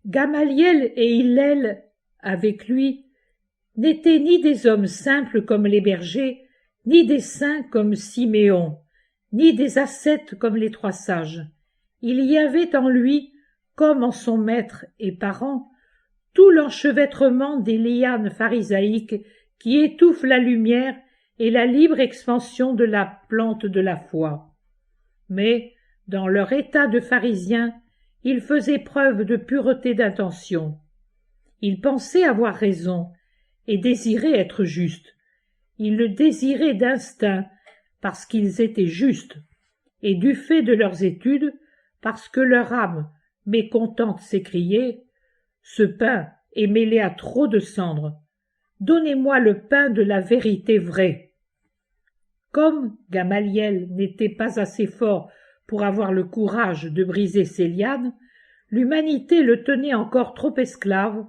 Gamaliel et Hillel, avec lui, n'étaient ni des hommes simples comme les bergers, ni des saints comme Siméon, ni des ascètes comme les trois sages. Il y avait en lui, comme en son maître et parent, tout l'enchevêtrement des lianes pharisaïques qui étouffent la lumière et la libre expansion de la plante de la foi. Mais, dans leur état de pharisiens, ils faisaient preuve de pureté d'intention. Ils pensaient avoir raison et désiraient être justes. Ils le désiraient d'instinct parce qu'ils étaient justes, et du fait de leurs études, parce que leur âme, mécontente, s'écriait « Ce pain est mêlé à trop de cendres. Donnez-moi le pain de la vérité vraie. » Comme Gamaliel n'était pas assez fort pour avoir le courage de briser ses lianes, l'humanité le tenait encore trop esclave,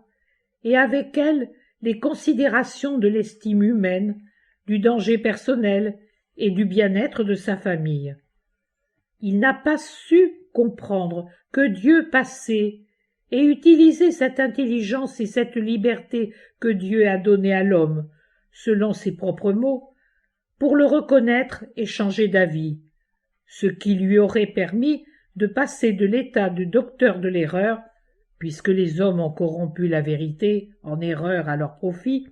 et avec elle les considérations de l'estime humaine, du danger personnel et du bien-être de sa famille. Il n'a pas su comprendre que Dieu passait et utilisait cette intelligence et cette liberté que Dieu a donnée à l'homme, selon ses propres mots, pour le reconnaître et changer d'avis, ce qui lui aurait permis de passer de l'état de docteur de l'erreur, puisque les hommes ont corrompu la vérité en erreur à leur profit,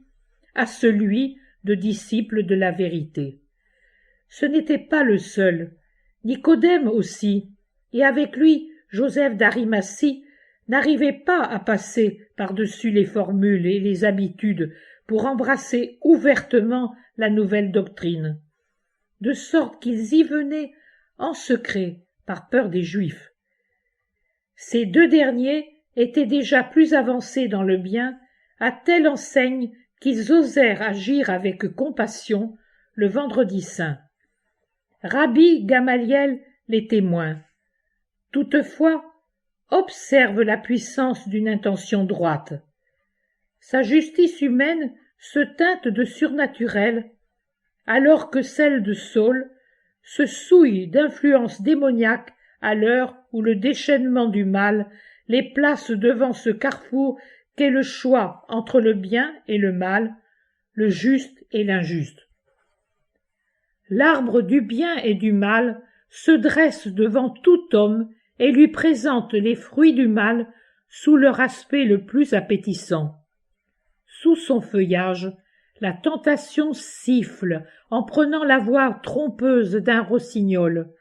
à celui de disciple de la vérité. Ce n'était pas le seul. Nicodème aussi, et avec lui Joseph d'Arimathie, n'arrivait pas à passer par-dessus les formules et les habitudes pour embrasser ouvertement la nouvelle doctrine, de sorte qu'ils y venaient en secret par peur des Juifs. Ces deux derniers étaient déjà plus avancés dans le bien, à telle enseigne qu'ils osèrent agir avec compassion le vendredi saint. Rabbi Gamaliel les témoins. Toutefois, observe la puissance d'une intention droite. Sa justice humaine se teinte de surnaturel, alors que celle de Saul se souille d'influences démoniaques à l'heure où le déchaînement du mal les place devant ce carrefour qu'est le choix entre le bien et le mal, le juste et l'injuste. L'arbre du bien et du mal se dresse devant tout homme et lui présente les fruits du mal sous leur aspect le plus appétissant. Sous son feuillage, la tentation siffle en prenant la voix trompeuse d'un rossignol.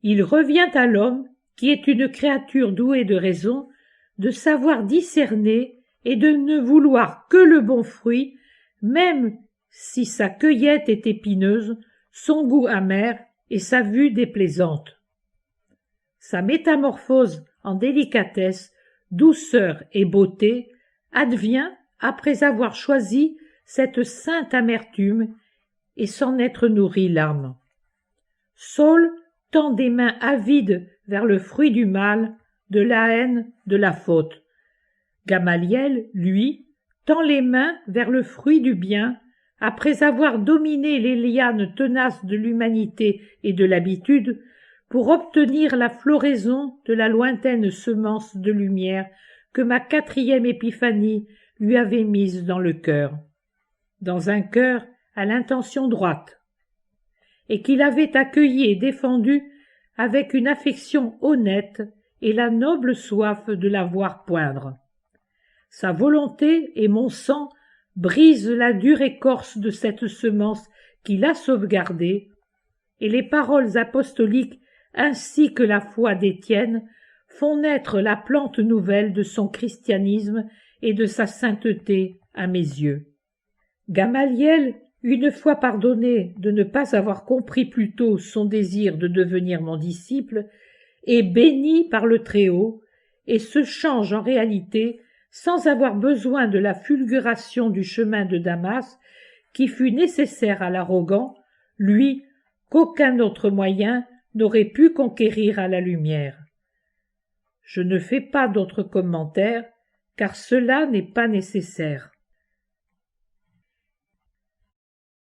Il revient à l'homme, qui est une créature douée de raison, de savoir discerner et de ne vouloir que le bon fruit, même si sa cueillette est épineuse, son goût amer et sa vue déplaisante. Sa métamorphose en délicatesse, douceur et beauté advient après avoir choisi cette sainte amertume et s'en être nourri l'âme. Saul tend des mains avides vers le fruit du mal, de la haine, de la faute. Gamaliel, lui, tend les mains vers le fruit du bien, après avoir dominé les lianes tenaces de l'humanité et de l'habitude, pour obtenir la floraison de la lointaine semence de lumière que ma 4e épiphanie lui avait mise dans le cœur, dans un cœur à l'intention droite, et qu'il avait accueilli et défendu avec une affection honnête et la noble soif de la voir poindre. Sa volonté et mon sang brisent la dure écorce de cette semence qu'il a sauvegardée, et les paroles apostoliques ainsi que la foi d'Étienne font naître la plante nouvelle de son christianisme et de sa sainteté à mes yeux. Gamaliel, une fois pardonné de ne pas avoir compris plus tôt son désir de devenir mon disciple, est béni par le Très-Haut et se change en réalité sans avoir besoin de la fulguration du chemin de Damas qui fut nécessaire à l'arrogant, lui qu'aucun autre moyen n'aurait pu conquérir à la lumière. Je ne fais pas d'autres commentaires, car cela n'est pas nécessaire.